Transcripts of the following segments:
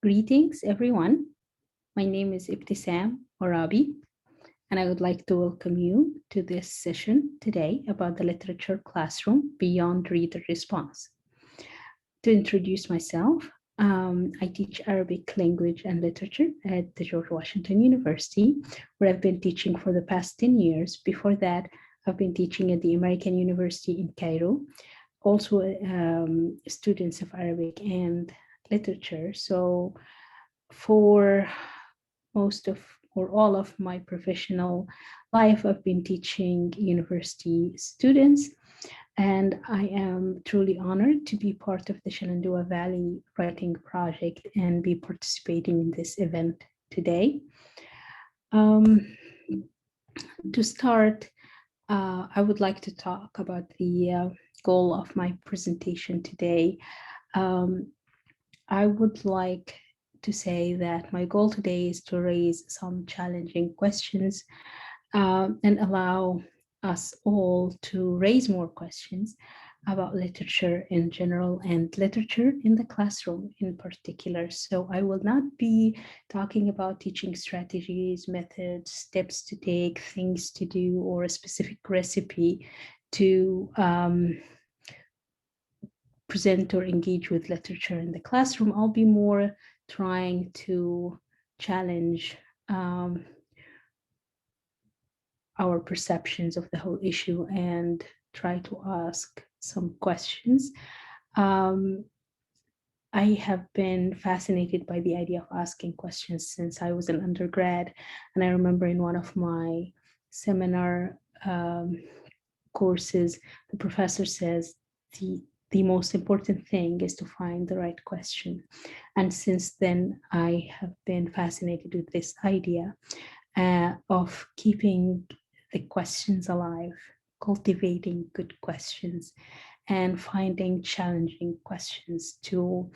Greetings, everyone. My name is Ibtisam Orabi, and I would like to welcome you to this session today about the literature classroom beyond reader response. To introduce myself, I teach Arabic language and literature at the George Washington University, where I've been teaching for the past 10 years. Before that, I've been teaching at the American University in Cairo, also students of Arabic and literature. So for most of or all of my professional life, I've been teaching university students, and I am truly honored to be part of the Shenandoah Valley Writing Project and be participating in this event today. To start, I would like to talk about the goal of my presentation today. I would like to say that my goal today is to raise some challenging questions and allow us all to raise more questions about literature in general and literature in the classroom in particular. So I will not be talking about teaching strategies, methods, steps to take, things to do, or a specific recipe to present or engage with literature in the classroom. I'll be more trying to challenge our perceptions of the whole issue and try to ask some questions. I have been fascinated by the idea of asking questions since I was an undergrad. And I remember in one of my seminar courses, the professor says the most important thing is to find the right question. And since then, I have been fascinated with this idea of keeping the questions alive, cultivating good questions, and finding challenging questions to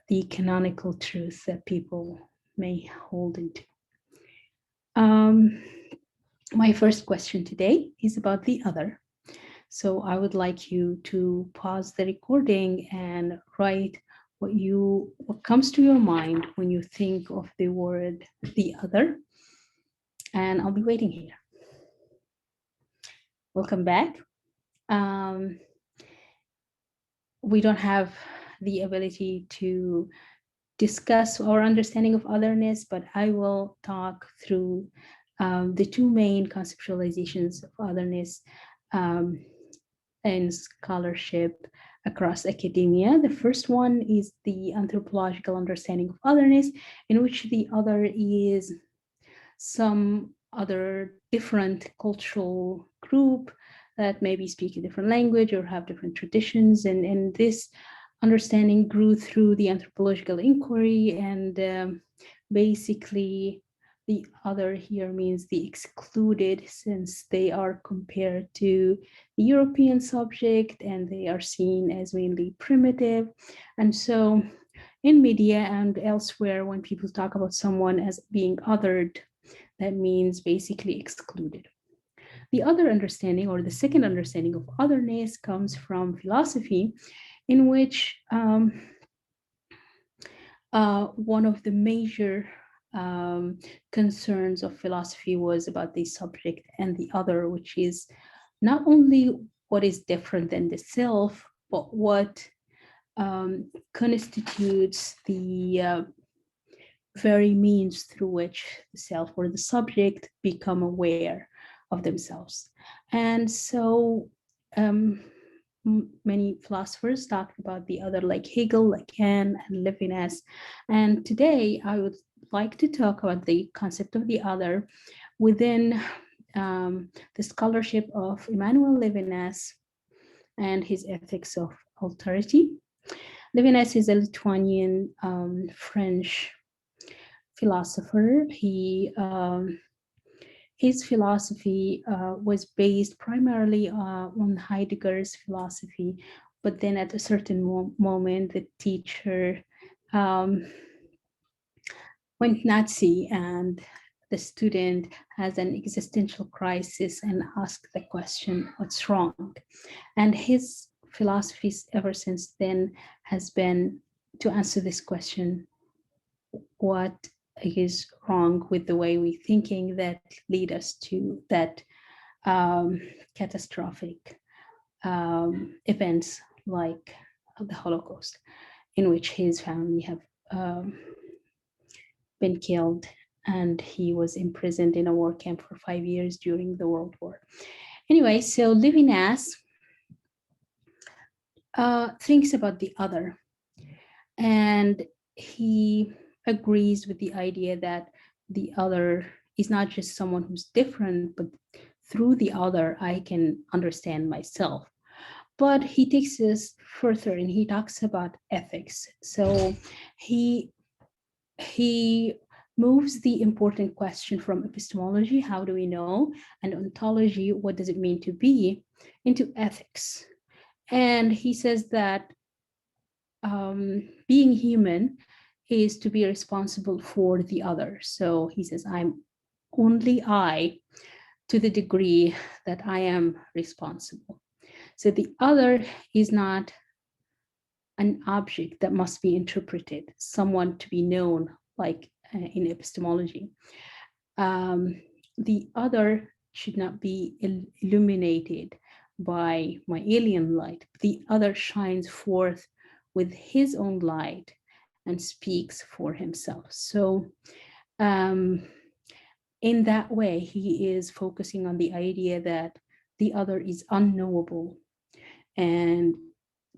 the canonical truth that people may hold into. My first question today is about the other. So I would like you to pause the recording and write what comes to your mind when you think of the word the other. And I'll be waiting here. Welcome back. We don't have the ability to discuss our understanding of otherness, but I will talk through the two main conceptualizations of otherness in scholarship across academia. The first one is the anthropological understanding of otherness, in which the other is some other different cultural group that maybe speak a different language or have different traditions. And this understanding grew through the anthropological inquiry, and basically the other here means the excluded, since they are compared to the European subject and they are seen as mainly primitive. And so in media and elsewhere, when people talk about someone as being othered, that means basically excluded. The other understanding, or the second understanding of otherness, comes from philosophy, in which one of the major concerns of philosophy was about the subject and the other, which is not only what is different than the self, but what constitutes the very means through which the self or the subject become aware of themselves. And so many philosophers talked about the other, like Hegel, Lacan, and Levinas. And today I would like to talk about the concept of the other within the scholarship of Emmanuel Levinas and his ethics of alterity. Levinas is a Lithuanian French philosopher. His philosophy was based primarily on Heidegger's philosophy, but then at a certain moment, the teacher went Nazi, and the student has an existential crisis and asks the question, what's wrong? And his philosophy ever since then has been to answer this question, what is wrong with the way we thinking that lead us to that catastrophic events like the Holocaust, in which his family have been killed, and he was imprisoned in a war camp for 5 years during the World War. Anyway, so Levinas thinks about the other, and he agrees with the idea that the other is not just someone who's different, but through the other, I can understand myself. But he takes this further and he talks about ethics. So he moves the important question from epistemology, how do we know, and ontology, what does it mean to be, into ethics. And he says that being human is to be responsible for the other. So he says, I'm only I to the degree that I am responsible. So the other is not an object that must be interpreted, someone to be known, like in epistemology. The other should not be illuminated by my alien light. The other shines forth with his own light and speaks for himself. So, in that way, he is focusing on the idea that the other is unknowable. And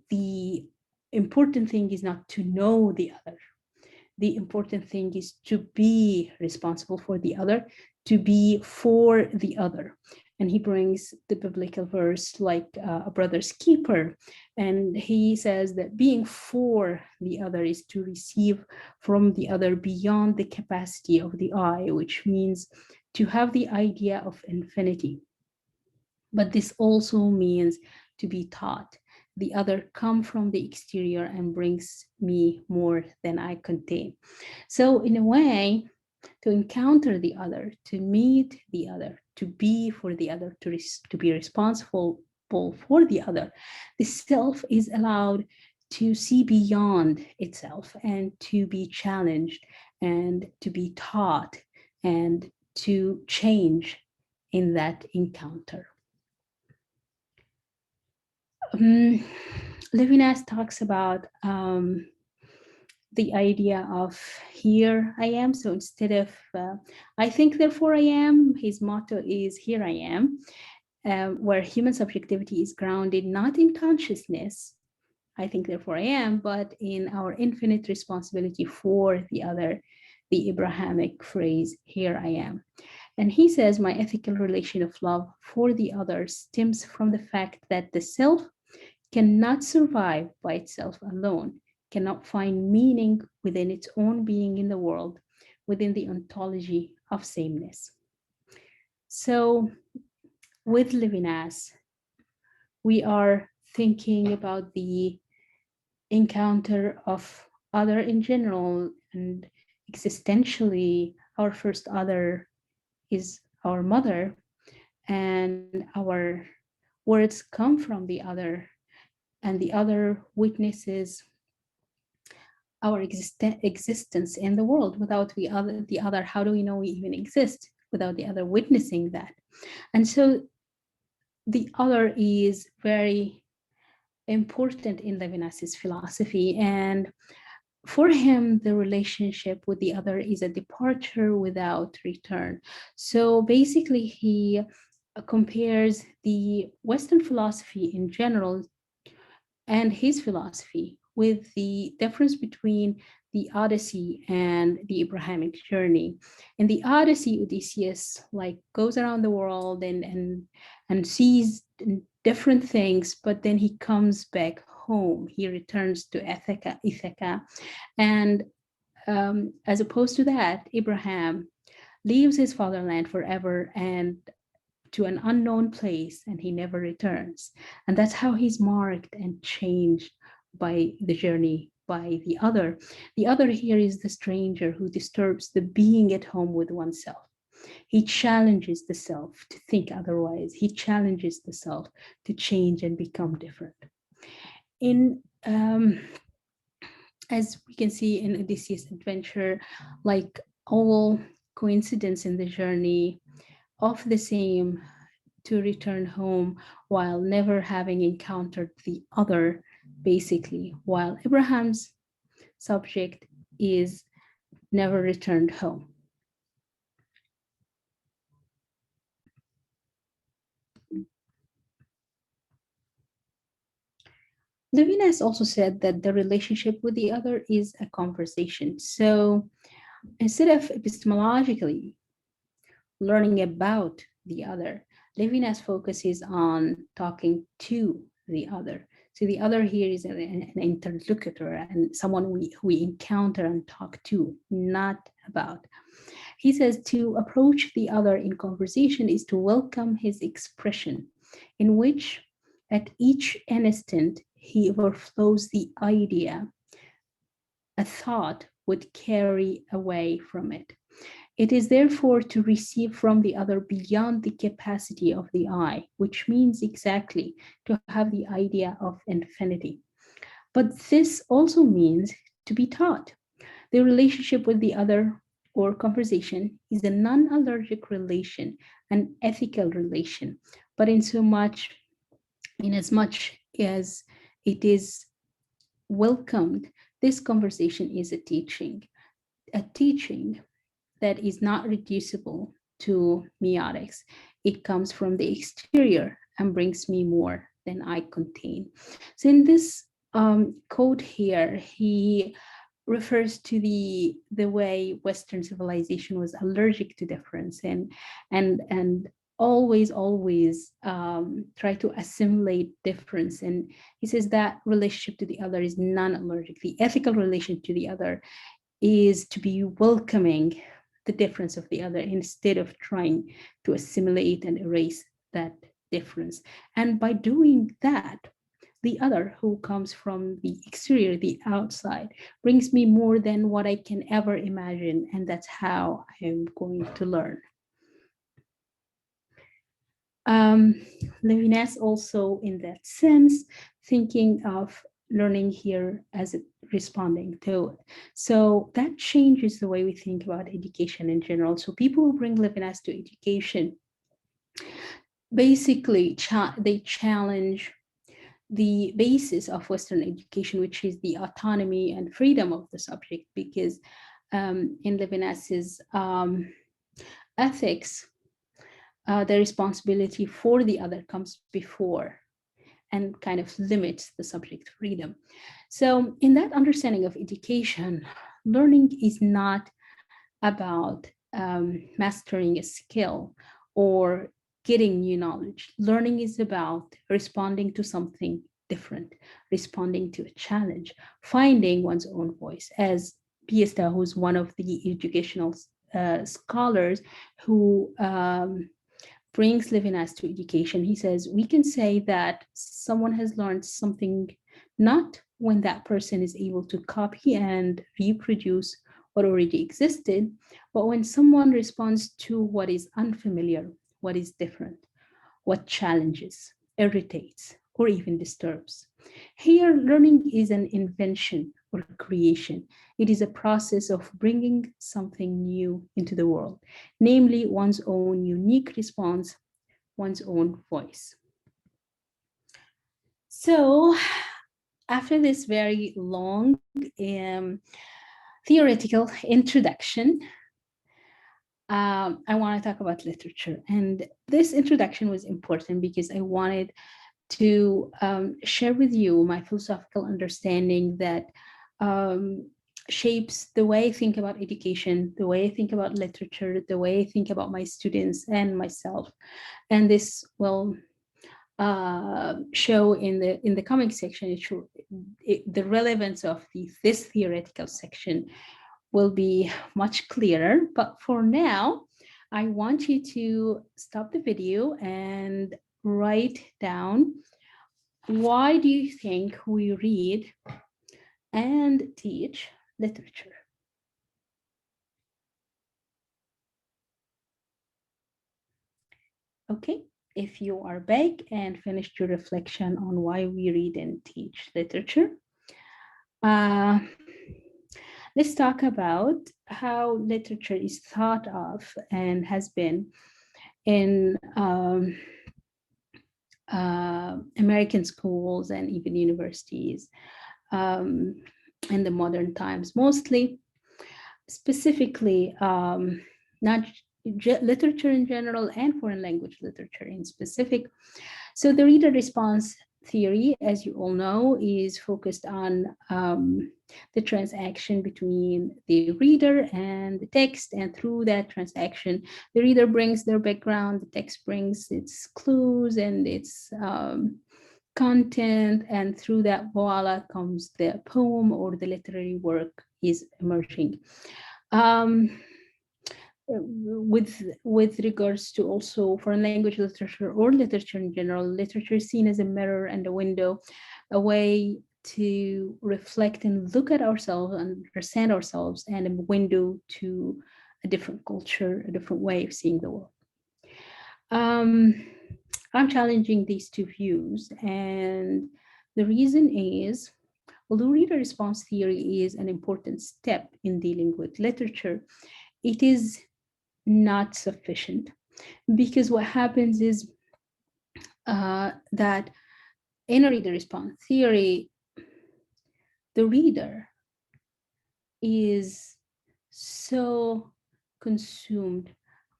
the important thing is not to know the other. The important thing is to be responsible for the other, to be for the other. And he brings the biblical verse like a brother's keeper. And he says that being for the other is to receive from the other beyond the capacity of the eye, which means to have the idea of infinity. But this also means to be taught. The other come from the exterior and brings me more than I contain. So in a way, to encounter the other, to meet the other, to be for the other, to be responsible for the other, the self is allowed to see beyond itself and to be challenged and to be taught and to change in that encounter. Levinas talks about the idea of here I am. So instead of I think, therefore I am, his motto is here I am, where human subjectivity is grounded not in consciousness, I think, therefore I am, but in our infinite responsibility for the other, the Abrahamic phrase, here I am. And he says, my ethical relation of love for the other stems from the fact that the self cannot survive by itself alone, cannot find meaning within its own being in the world, within the ontology of sameness. So with Levinas, we are thinking about the encounter of other in general, and existentially, our first other is our mother, and our words come from the other, and the other witnesses our existence in the world. Without the other, how do we know we even exist without the other witnessing that? And so the other is very important in Levinas's philosophy. And for him, the relationship with the other is a departure without return. So basically, he compares the Western philosophy in general and his philosophy with the difference between the Odyssey and the Abrahamic journey. In the Odyssey, Odysseus goes around the world and sees different things, but then he comes back home. He returns to Ithaca. And as opposed to that, Abraham leaves his fatherland forever and to an unknown place, and he never returns. And that's how he's marked and changed by the journey, by the other. The other here is the stranger who disturbs the being at home with oneself. He challenges the self to think otherwise. He challenges the self to change and become different. In as we can see in Odysseus' adventure, like all coincidence in the journey of the same to return home while never having encountered the other, basically, while Abraham's subject is never returned home. Levinas also said that the relationship with the other is a conversation. So instead of epistemologically learning about the other, Levinas focuses on talking to the other. So the other here is an interlocutor and someone we encounter and talk to, not about. He says to approach the other in conversation is to welcome his expression, in which at each instant he overflows the idea a thought would carry away from it. It is therefore to receive from the other beyond the capacity of the eye, which means exactly to have the idea of infinity. But this also means to be taught. The relationship with the other or conversation is a non-allergic relation, an ethical relation, but in as much as it is welcomed, this conversation is a teaching that is not reducible to meiotics. It comes from the exterior and brings me more than I contain. So in this quote here, he refers to the way Western civilization was allergic to difference and always try to assimilate difference. And he says that relationship to the other is non-allergic. The ethical relation to the other is to be welcoming the difference of the other instead of trying to assimilate and erase that difference. And by doing that, the other who comes from the exterior, the outside, brings me more than what I can ever imagine. And that's how I am going to learn. Levinas also, in that sense, thinking of learning here as responding to it. So that changes the way we think about education in general. So people who bring Levinas to education, basically they challenge the basis of Western education, which is the autonomy and freedom of the subject, because in Levinas's ethics, the responsibility for the other comes before and kind of limits the subject freedom. So in that understanding of education, learning is not about mastering a skill or getting new knowledge. Learning is about responding to something different, responding to a challenge, finding one's own voice. As Piesta, who's one of the educational scholars who brings Levinas to education, he says, we can say that someone has learned something not when that person is able to copy and reproduce what already existed, but when someone responds to what is unfamiliar, what is different, what challenges, irritates, or even disturbs. Here, learning is an invention or creation. It is a process of bringing something new into the world, namely one's own unique response, one's own voice. So, after this very long theoretical introduction, I want to talk about literature. And this introduction was important because I wanted to share with you my philosophical understanding that shapes the way I think about education, the way I think about literature, the way I think about my students and myself. And this will show in the coming section, the relevance of this theoretical section will be much clearer. But for now, I want you to stop the video and write down, why do you think we read and teach literature? Okay, if you are back and finished your reflection on why we read and teach literature, Let's talk about how literature is thought of and has been in American schools and even universities um, in the modern times, mostly, specifically, not literature in general and foreign language literature in specific. So the reader response theory, as you all know, is focused on the transaction between the reader and the text. And through that transaction, the reader brings their background, the text brings its clues and its content. And through that, voila, comes the poem or the literary work is emerging. Um, with regards to also foreign language literature or literature in general, literature is seen as a mirror and a window, a way to reflect and look at ourselves and understand ourselves, and a window to a different culture, a different way of seeing the world. Um, I'm challenging these two views, and the reason is, although reader response theory is an important step in dealing with literature, it is not sufficient, because what happens is that in a reader response theory, the reader is so consumed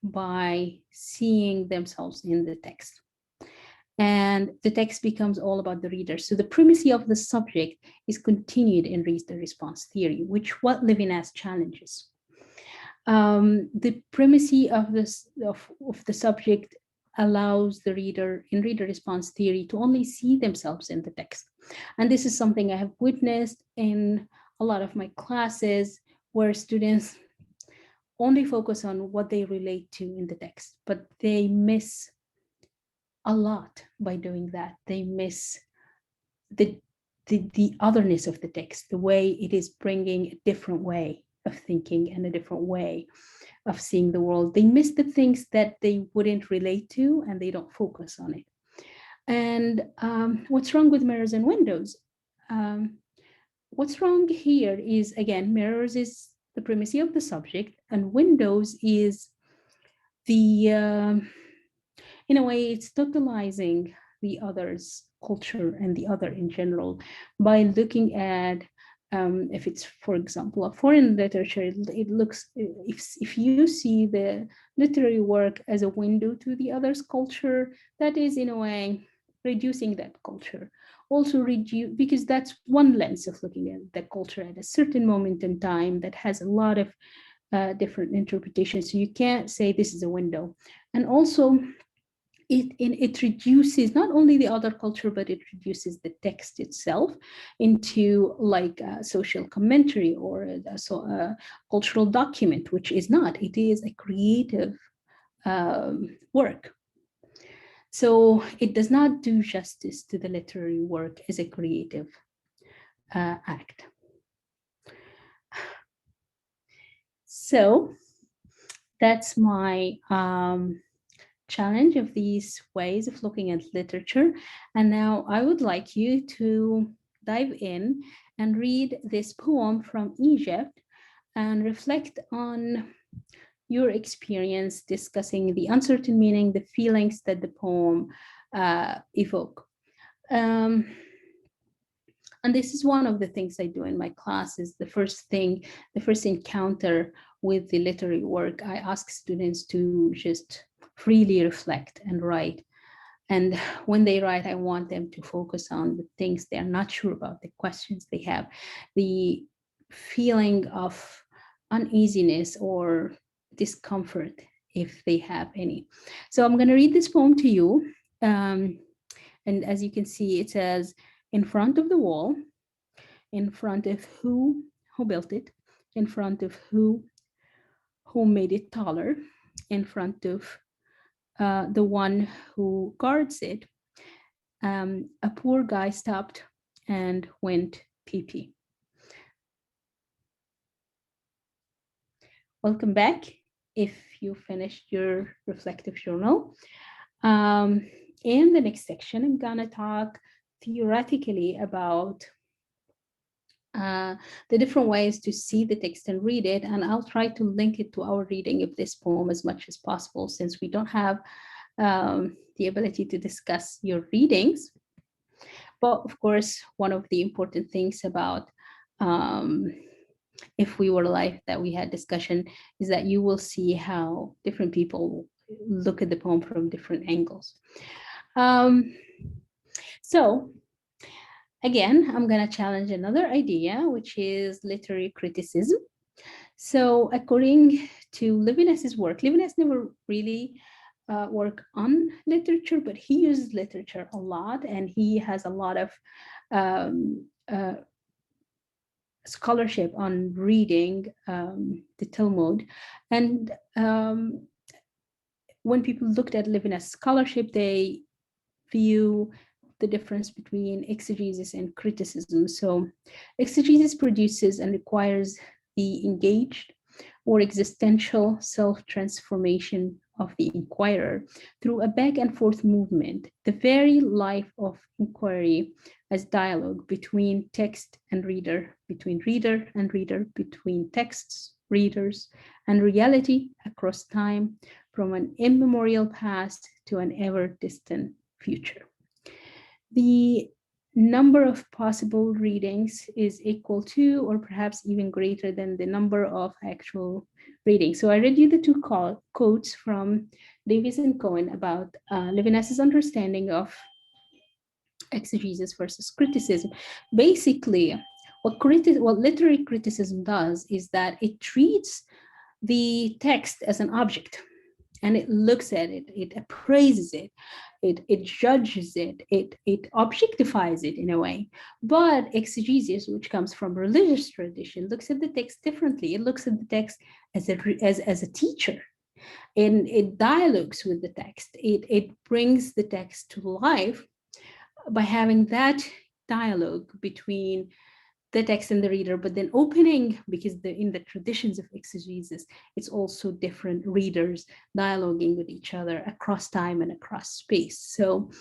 by seeing themselves in the text, and the text becomes all about the reader. So the primacy of the subject is continued in reader response theory, which what Levinas challenges. The primacy of the subject allows the reader in reader response theory to only see themselves in the text. And this is something I have witnessed in a lot of my classes, where students only focus on what they relate to in the text, but they miss a lot by doing that. They miss the the otherness of the text, the way it is bringing a different way of thinking and a different way of seeing the world. They miss the things that they wouldn't relate to, and they don't focus on it. And what's wrong with mirrors and windows? Um, what's wrong here is, again, mirrors is the primacy of the subject, and windows is the, in a way, it's totalizing the other's culture and the other in general by looking at, if it's, for example, a foreign literature, it looks, if you see the literary work as a window to the other's culture, that is in a way reducing that culture. Also reduce, because that's one lens of looking at the culture at a certain moment in time that has a lot of different interpretations. So you can't say this is a window. And also it reduces not only the other culture, but it reduces the text itself into like a social commentary or a cultural document, which is not. It is a creative work. So it does not do justice to the literary work as a creative act. So that's my challenge of these ways of looking at literature. And now I would like you to dive in and read this poem from Egypt and reflect on your experience discussing the uncertain meaning, the feelings that the poem evoke. Um, and this is one of the things I do in my classes. The first encounter with the literary work, I ask students to just freely reflect and write. And when they write, I want them to focus on the things they're not sure about, the questions they have, the feeling of uneasiness or discomfort, if they have any. So I'm going to read this poem to you. And as you can see, it says, in front of the wall, in front of who built it, in front of who made it taller, in front of the one who guards it, a poor guy stopped and went pee pee. Welcome back. If you finished your reflective journal, in the next section, I'm gonna talk theoretically about uh, the different ways to see the text and read it. And I'll try to link it to our reading of this poem as much as possible, since we don't have the ability to discuss your readings. But of course, one of the important things about um, If We Were Life that we had discussion is that you will see how different people look at the poem from different angles. Um, so again, I'm going to challenge another idea, which is literary criticism. So according to Levinas's work, Levinas never really work on literature, but he uses literature a lot, and he has a lot of um, scholarship on reading the Talmud. And when people looked at Levinas' scholarship, they view the difference between exegesis and criticism. So exegesis produces and requires the engaged or existential self-transformation of the inquirer through a back and forth movement, the very life of inquiry as dialogue between text and reader, between reader and reader, between texts, readers, and reality across time, from an immemorial past to an ever distant future. The number of possible readings is equal to, or perhaps even greater than, the number of actual readings. So I read you the two quotes from Davies and Cohen about Levinas's understanding of exegesis versus criticism. Basically, what literary criticism does is that it treats the text as an object, and it looks at it, it appraises it, it judges it, it objectifies it in a way. But exegesis, which comes from religious tradition, looks at the text differently. It looks at the text as a teacher, and it dialogues with the text. It brings the text to life by having that dialogue between the text and the reader, but then opening, because in the traditions of exegesis, it's also different readers dialoguing with each other across time and across space. So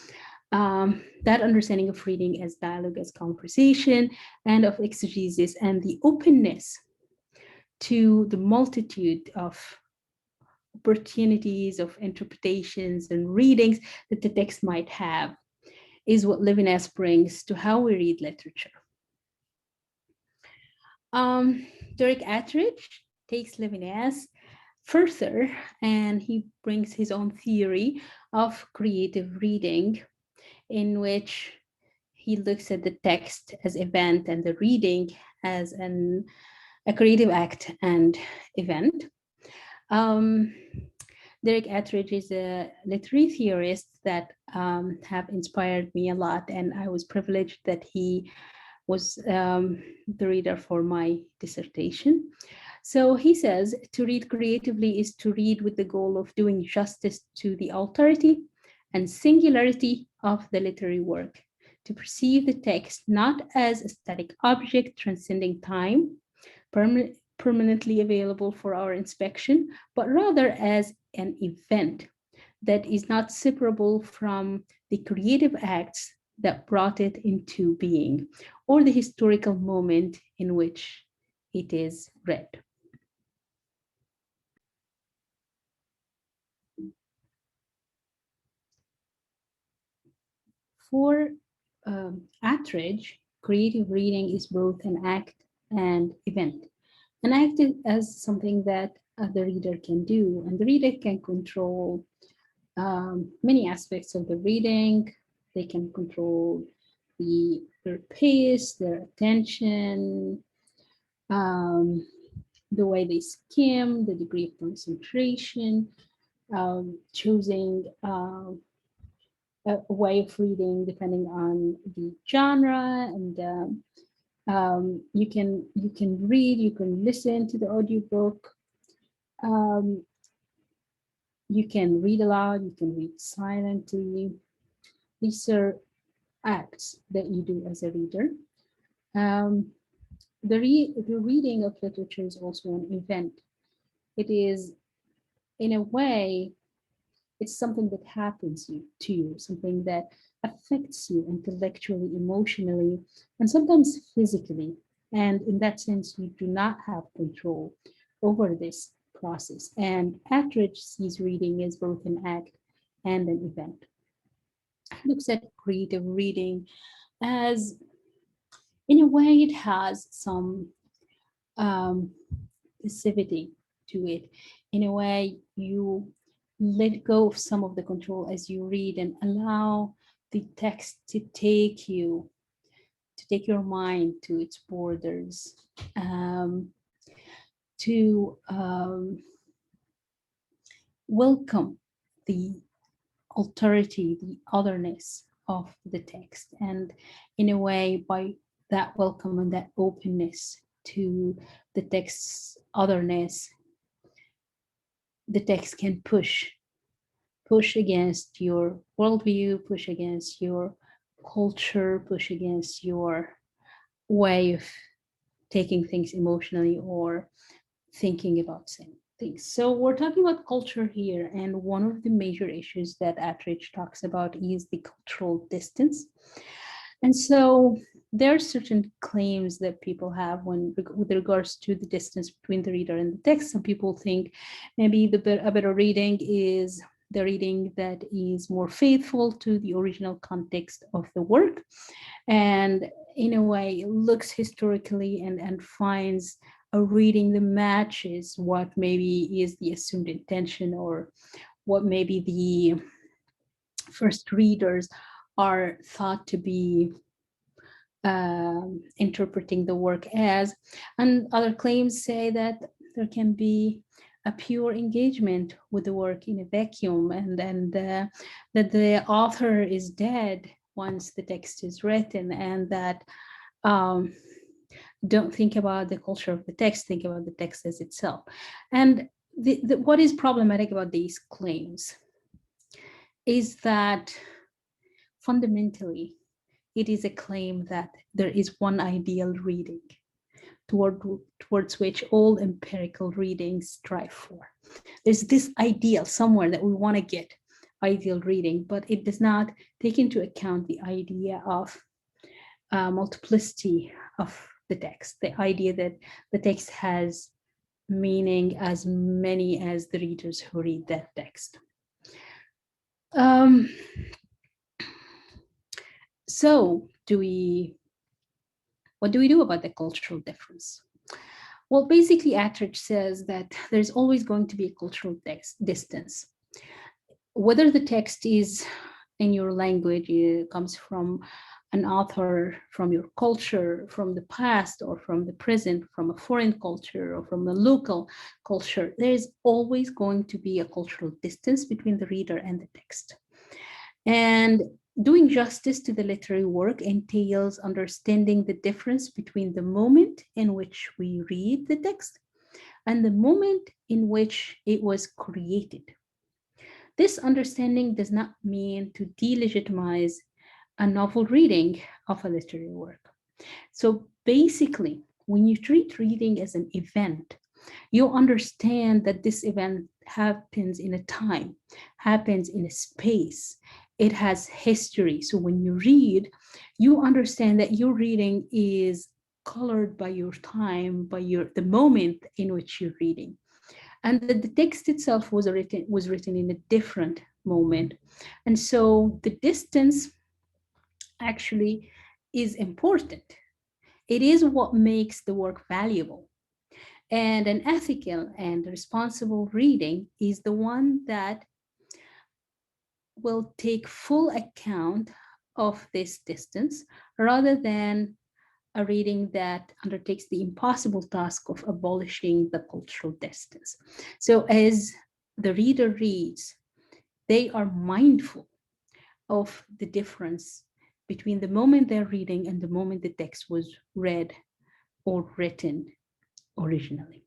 that understanding of reading as dialogue, as conversation, and of exegesis, and the openness to the multitude of opportunities of interpretations and readings that the text might have, is what Levinas brings to how we read literature. Derek Attridge takes Levinas further, and he brings his own theory of creative reading, in which he looks at the text as event and the reading as a creative act and event. Derek Attridge is a literary theorist that have inspired me a lot, and I was privileged that he was the reader for my dissertation. So he says, to read creatively is to read with the goal of doing justice to the alterity and singularity of the literary work, to perceive the text not as a static object transcending time, permanently available for our inspection, but rather as an event that is not separable from the creative acts that brought it into being, or the historical moment in which it is read. For Attridge, creative reading is both an act and event. An act as something that the reader can do, and the reader can control many aspects of the reading. They can control their pace, their attention, um, the way they skim, the degree of concentration, choosing a way of reading depending on the genre, and you can read, you can listen to the audiobook, um, you can read aloud, you can read silently. These are acts that you do as a reader. Um, the reading of literature is also an event. It is, in a way, it's something that happens to you, something that affects you intellectually, emotionally, and sometimes physically. And in that sense, you do not have control over this process. And Attridge sees reading as both an act and an event. He looks at creative reading as, in a way, it has some um, passivity to it. In a way, you let go of some of the control as you read and allow the text to take your mind to its borders, um, to welcome the alterity, the otherness of the text. And in a way, by that welcome and that openness to the text's otherness, the text can push against your worldview, push against your culture, push against your way of taking things emotionally or thinking about things. So we're talking about culture here, and one of the major issues that Attridge talks about is the cultural distance. And so there are certain claims that people have with regards to the distance between the reader and the text. Some people think maybe a better reading is the reading that is more faithful to the original context of the work, and in a way looks historically and finds a reading that matches what maybe is the assumed intention, or what maybe the first readers are thought to be interpreting the work as. And other claims say that there can be a pure engagement with the work in a vacuum, and that the author is dead once the text is written, and that um, don't think about the culture of the text, think about the text as itself. And what is problematic about these claims is that fundamentally it is a claim that there is one ideal reading towards which all empirical readings strive for. There's this ideal somewhere that we want to get, ideal reading, but it does not take into account the idea of multiplicity of the text, the idea that the text has meaning as many as the readers who read that text. Um, so what do we do about the cultural difference? Well, basically, Attridge says that there's always going to be a cultural distance. Whether the text is in your language, it comes from an author from your culture, from the past or from the present, from a foreign culture or from a local culture, there is always going to be a cultural distance between the reader and the text. And doing justice to the literary work entails understanding the difference between the moment in which we read the text and the moment in which it was created. This understanding does not mean to delegitimize a novel reading of a literary work. So basically, when you treat reading as an event, you understand that this event happens in a time, happens in a space. It has history. So when you read, you understand that your reading is colored by your time, by the moment in which you're reading, and that the text itself was written in a different moment. And so the distance actually is important. It is what makes the work valuable. And an ethical and responsible reading is the one that will take full account of this distance, rather than a reading that undertakes the impossible task of abolishing the cultural distance. So as the reader reads, they are mindful of the difference between the moment they're reading and the moment the text was read or written originally.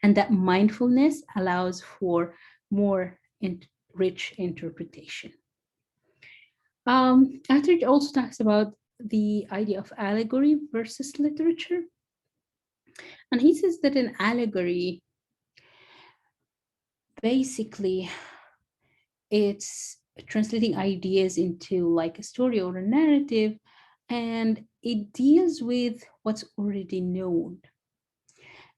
And that mindfulness allows for more rich interpretation. Attridge also talks about the idea of allegory versus literature. And he says that an allegory, basically, it's translating ideas into like a story or a narrative and it deals with what's already known.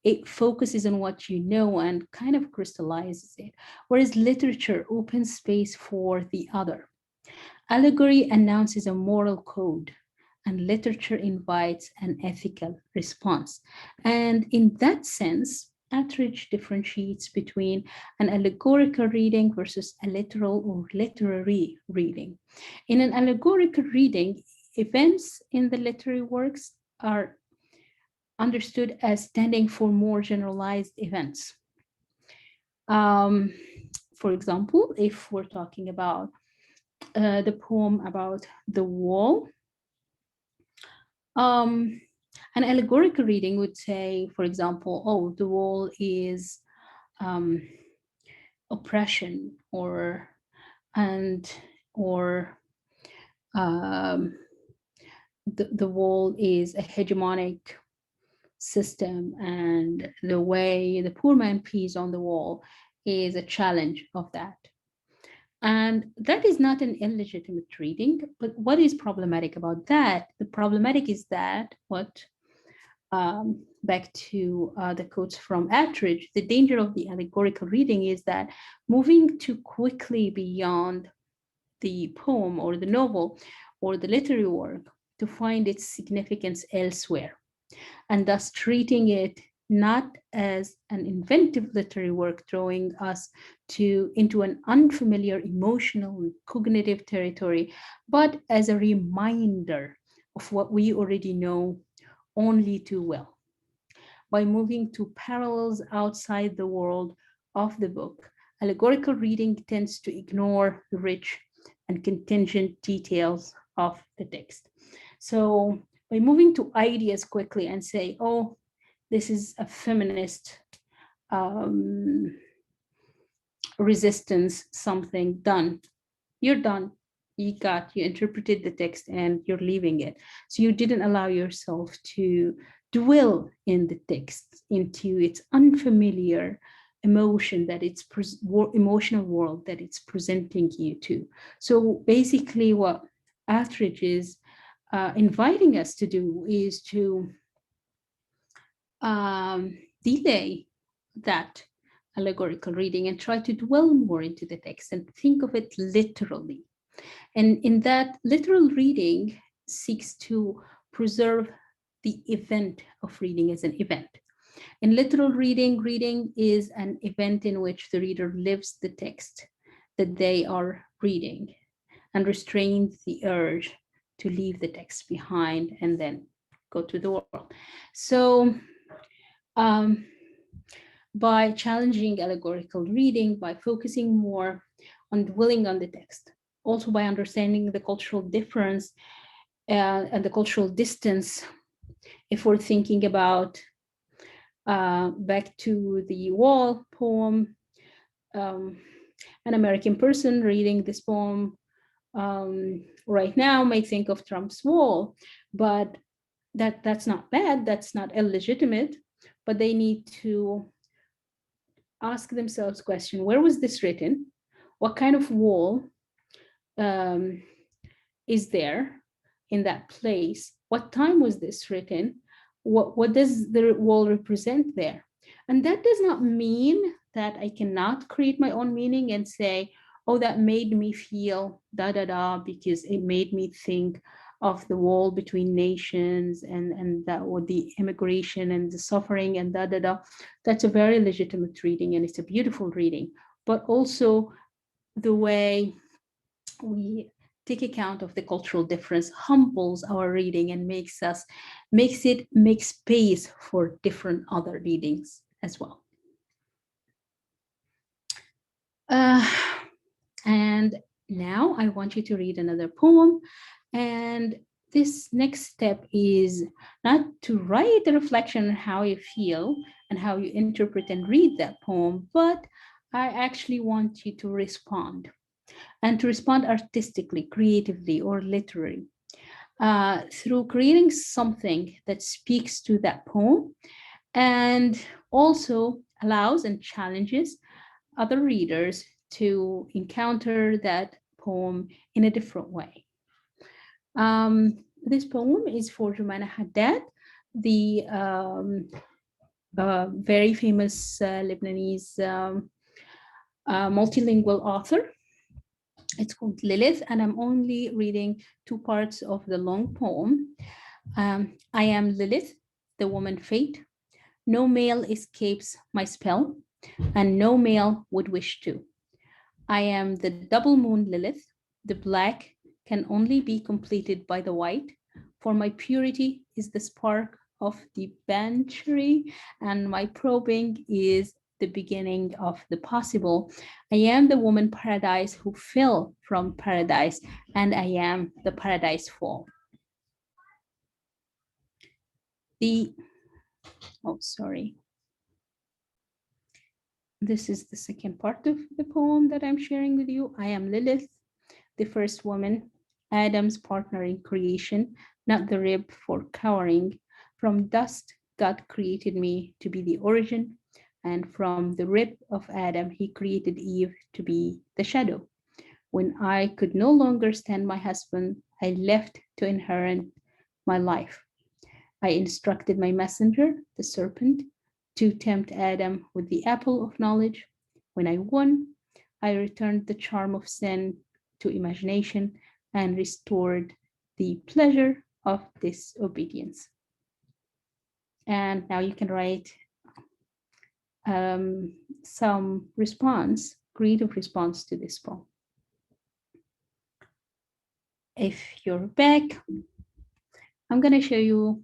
It focuses on what you know and kind of crystallizes it, whereas literature opens space for the other. Allegory announces a moral code, and literature invites an ethical response. And in that sense, Attridge differentiates between an allegorical reading versus a literal or literary reading. In an allegorical reading, events in the literary works are understood as standing for more generalized events. Um, for example, if we're talking about the poem about the wall, um, an allegorical reading would say, for example, oh, the wall is um, oppression, and or um, the wall is a hegemonic system, and the way the poor man pees on the wall is a challenge of that. And that is not an illegitimate reading, but what is problematic about that? The problematic is that back to the quotes from Attridge, the danger of the allegorical reading is that moving too quickly beyond the poem or the novel or the literary work to find its significance elsewhere, and thus treating it not as an inventive literary work drawing us into an unfamiliar emotional and cognitive territory, but as a reminder of what we already know only too well. By moving to parallels outside the world of the book, allegorical reading tends to ignore the rich and contingent details of the text. So by moving to ideas quickly and say, oh, this is a feminist um, resistance, something done, you're done. You interpreted the text and you're leaving it. So you didn't allow yourself to dwell in the text, into its unfamiliar emotion that emotional world that it's presenting you to. So basically what Attridge is inviting us to do is to delay that allegorical reading and try to dwell more into the text and think of it literally. And in that, literal reading seeks to preserve the event of reading as an event. In literal reading, reading is an event in which the reader lives the text that they are reading and restrains the urge to leave the text behind and then go to the world. So, um, by challenging allegorical reading, by focusing more on dwelling on the text, also by understanding the cultural difference and the cultural distance. If we're thinking about back to the wall poem, an American person reading this poem right now may think of Trump's wall, but that's not bad, that's not illegitimate, but they need to ask themselves question, where was this written? What kind of wall um, is there in that place? What time was this written? What does the wall represent there? And that does not mean that I cannot create my own meaning and say, oh, that made me feel da da da because it made me think of the wall between nations and that or the immigration and the suffering and da da da. That's a very legitimate reading and it's a beautiful reading. But also the way we take account of the cultural difference humbles our reading and makes it make space for different other readings as well. And now I want you to read another poem. And this next step is not to write a reflection on how you feel and how you interpret and read that poem, but I actually want you to respond and to respond artistically, creatively, or literally through creating something that speaks to that poem and also allows and challenges other readers to encounter that poem in a different way. This poem is for Jumana Haddad, the very famous Lebanese multilingual author. It's called Lilith, and I'm only reading two parts of the long poem. I am Lilith, the woman fate. No male escapes my spell, and no male would wish to. I am the double moon Lilith. The black can only be completed by the white, for my purity is the spark of the banchery, and my probing is the beginning of the possible. I am the woman paradise who fell from paradise, and I am the paradise fall. The, oh, sorry. This is the second part of the poem that I'm sharing with you. I am Lilith, the first woman, Adam's partner in creation, not the rib for cowering. From dust, God created me to be the origin, and from the rib of Adam, he created Eve to be the shadow. When I could no longer stand my husband, I left to inherit my life. I instructed my messenger, the serpent, to tempt Adam with the apple of knowledge. When I won, I returned the charm of sin to imagination and restored the pleasure of disobedience. And now you can write some response, creative response to this poem. If you're back, I'm going to show you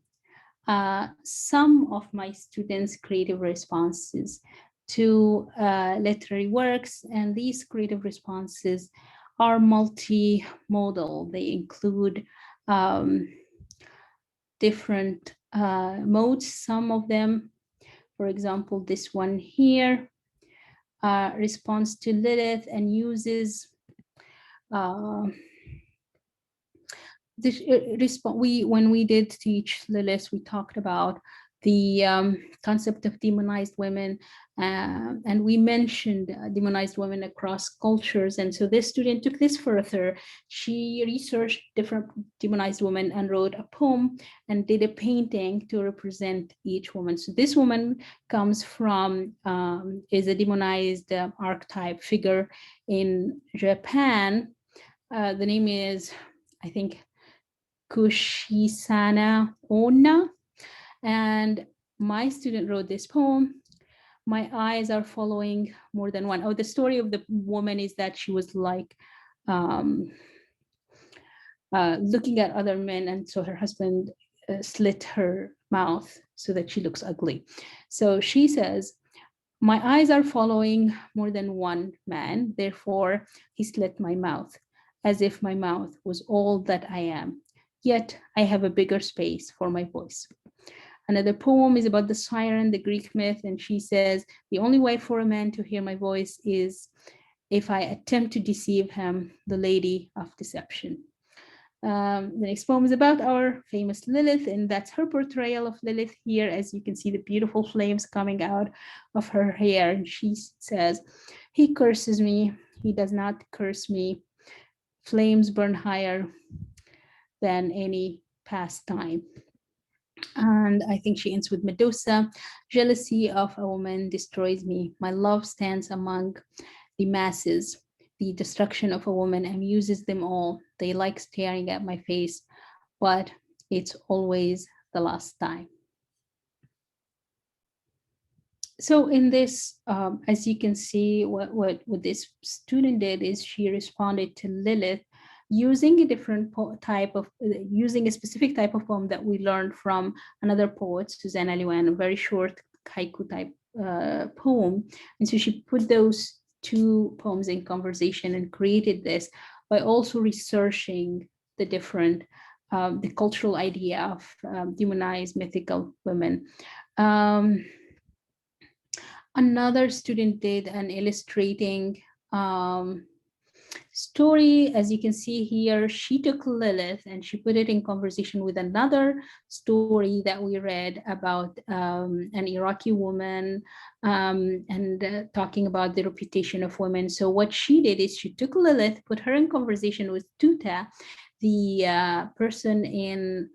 some of my students' creative responses to literary works, and these creative responses are multimodal. They include different modes. Some of them, for example, this one here, responds to Lilith and uses this when we did teach Lilith, we talked about the concept of demonized women, and we mentioned demonized women across cultures. And so this student took this further. She researched different demonized women and wrote a poem and did a painting to represent each woman. So this woman comes from, is a demonized archetype figure in Japan. The name is, I think, Kushisana Onna. And my student wrote this poem. My eyes are following more than one. Oh, the story of the woman is that she was like looking at other men, and so her husband slit her mouth so that she looks ugly. So she says, my eyes are following more than one man, therefore he slit my mouth, as if my mouth was all that I am. Yet I have a bigger space for my voice. Another poem is about the siren, the Greek myth, and she says, the only way for a man to hear my voice is if I attempt to deceive him, the lady of deception. The next poem is about our famous Lilith, and that's her portrayal of Lilith here. As you can see, the beautiful flames coming out of her hair. And she says, he curses me, he does not curse me. Flames burn higher than any past time. And I think she ends with Medusa. Jealousy of a woman destroys me. My love stands among the masses. The destruction of a woman amuses them all. They like staring at my face, but it's always the last time. So in this, as you can see, what this student did is she responded to Lilith using a different type of, using a specific type of poem that we learned from another poet, Susanna Liwan, a very short haiku type poem. And so she put those two poems in conversation and created this by also researching the different, the cultural idea of demonized mythical women. Another student did an illustrating story. As you can see here, she took Lilith and she put it in conversation with another story that we read about an Iraqi woman and talking about the reputation of women. So what she did is she took Lilith, put her in conversation with Tuta, the person in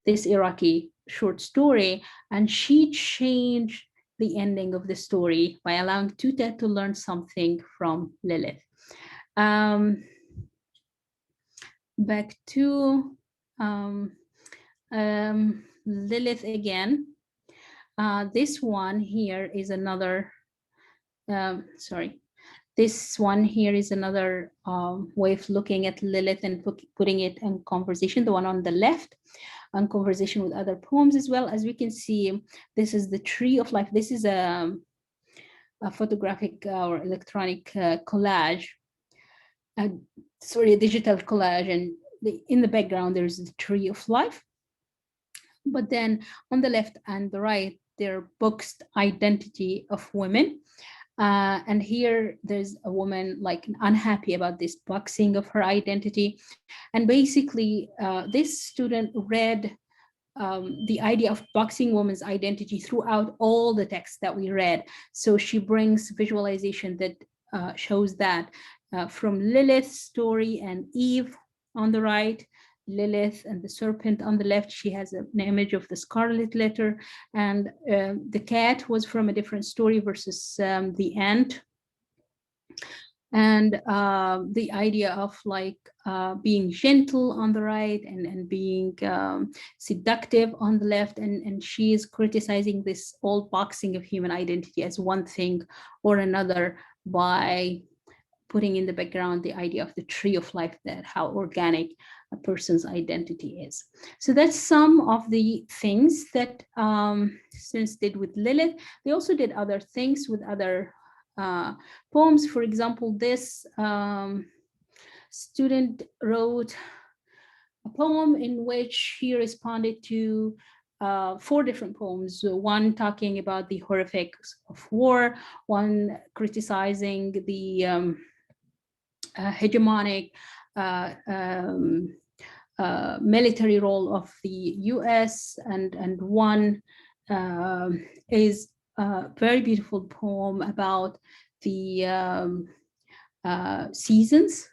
this Iraqi short story, and she changed the ending of the story by allowing Tuta to learn something from Lilith. Back to Lilith again. This one here is another, sorry, this one here is another way of looking at Lilith and putting it in conversation, the one on the left, on conversation with other poems as well. As we can see, this is the Tree of Life. This is a photographic or electronic collage, sorry, a digital collage, and in the background there's the Tree of Life. But then on the left and the right, they're boxed identity of women. And here there's a woman like unhappy about this boxing of her identity. And basically this student read the idea of boxing woman's identity throughout all the texts that we read. So she brings visualization that shows that from Lilith's story and Eve on the right, Lilith and the serpent on the left, she has an image of the scarlet letter, and the cat was from a different story versus the ant. And the idea of like being gentle on the right and being seductive on the left, and she is criticizing this old boxing of human identity as one thing or another by putting in the background the idea of the tree of life, that how organic a person's identity is. So that's some of the things that students did with Lilith. They also did other things with other poems. For example, this student wrote a poem in which he responded to 4 different poems, one talking about the horrifics of war, one criticizing the hegemonic military role of the US, and one is a very beautiful poem about the seasons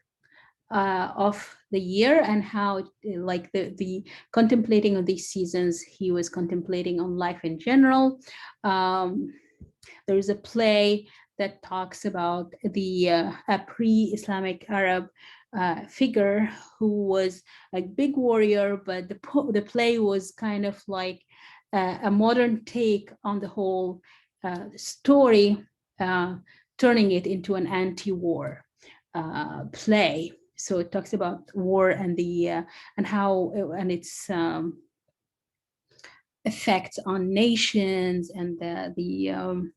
of the year, and how like the contemplating on these seasons, he was contemplating on life in general. There is a play that talks about the a pre-Islamic Arab figure who was a big warrior, but the play was kind of like a modern take on the whole story, turning it into an anti-war play. So it talks about war and the and how and its effects on nations and the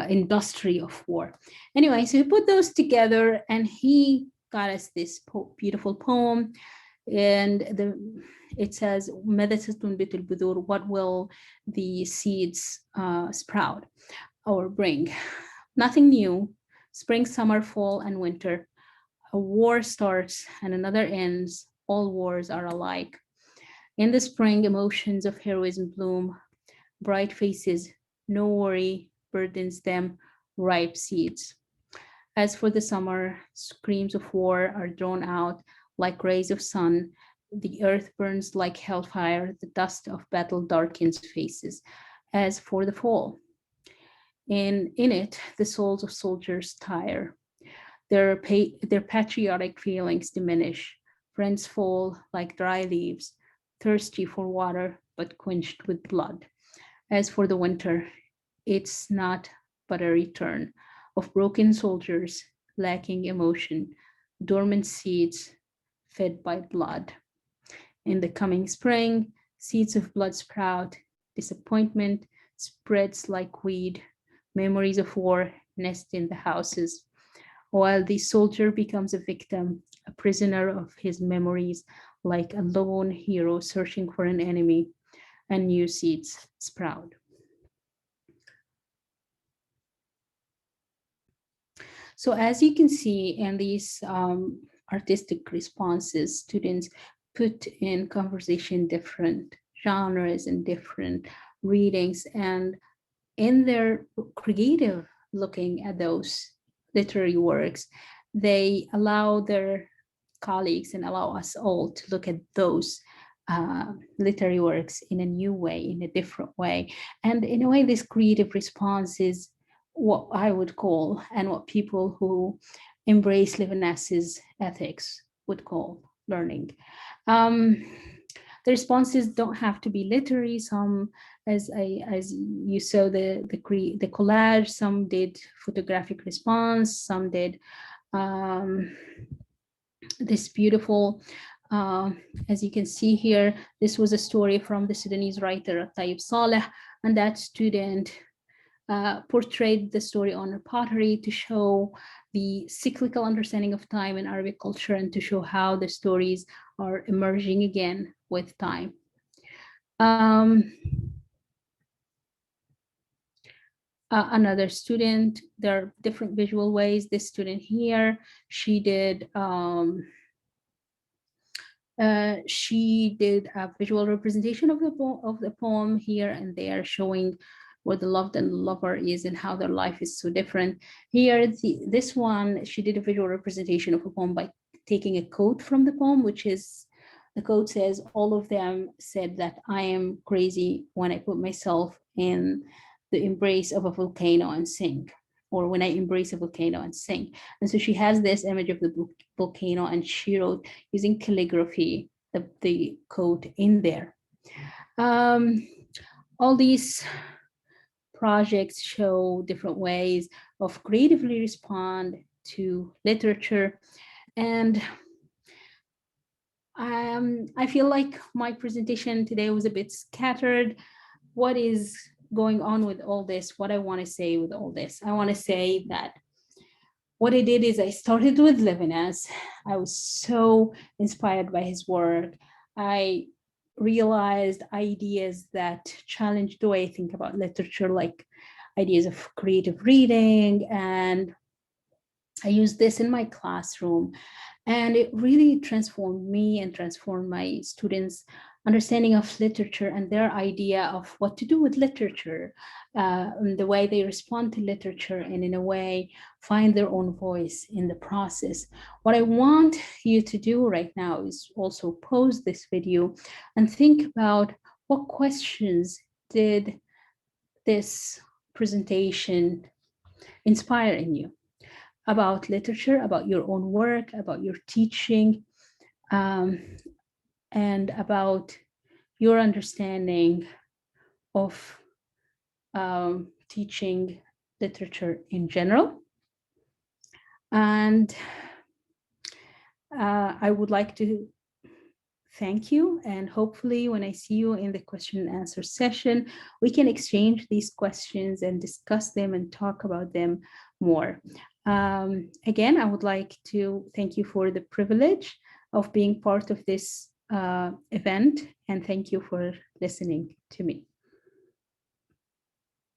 industry of war. Anyway, so he put those together and he got us this beautiful poem. And it says, what will the seeds sprout or bring? Nothing new, spring, summer, fall, and winter. A war starts and another ends. All wars are alike. In the spring, emotions of heroism bloom. Bright faces, no worry burdens them, ripe seeds. As for the summer, screams of war are drawn out like rays of sun. The earth burns like hellfire, the dust of battle darkens faces. As for the fall, in it, the souls of soldiers tire. Their patriotic feelings diminish. Friends fall like dry leaves, thirsty for water, but quenched with blood. As for the winter, it's not but a return of broken soldiers lacking emotion, dormant seeds fed by blood. In the coming spring, seeds of blood sprout, disappointment spreads like weed, memories of war nest in the houses, while the soldier becomes a victim, a prisoner of his memories, like a lone hero searching for an enemy, and new seeds sprout. So as you can see in these artistic responses, students put in conversation different genres and different readings, and in their creative looking at those literary works, they allow their colleagues and allow us all to look at those literary works in a new way, in a different way. And in a way, this creative response is what I would call, and what people who embrace Levinas's ethics would call, learning. The responses don't have to be literary. Some, as you saw the collage, some did photographic response, some did this beautiful, as you can see here, this was a story from the Sudanese writer Tayyib Saleh, and that student portrayed the story on a pottery to show the cyclical understanding of time in Arabic culture, and to show how the stories are emerging again with time. Another student, there are different visual ways. This student here, she did a visual representation of the poem here and there, showing where the loved and lover is and how their life is so different. Here, this one, she did a visual representation of a poem by taking a quote from the poem, which is, the quote says, all of them said that I am crazy when I put myself in the embrace of a volcano and sink, or when I embrace a volcano and sink. And so she has this image of the volcano, and she wrote using calligraphy the quote in there. All these projects show different ways of creatively respond to literature. And I feel like my presentation today was a bit scattered. What is going on with all this? What I want to say with all this? I want to say that what I did is I started with Levinas. I was so inspired by his work. I realized ideas that challenged the way I think about literature, like ideas of creative reading. And I used this in my classroom. And it really transformed me and transformed my students' understanding of literature and their idea of what to do with literature, and the way they respond to literature, and in a way find their own voice in the process. What I want you to do right now is also pause this video and think about what questions did this presentation inspire in you about literature, about your own work, about your teaching, and about your understanding of teaching literature in general. And I would like to thank you, and hopefully when I see you in the question and answer session, we can exchange these questions and discuss them and talk about them more. Again, I would like to thank you for the privilege of being part of this event, and thank you for listening to me.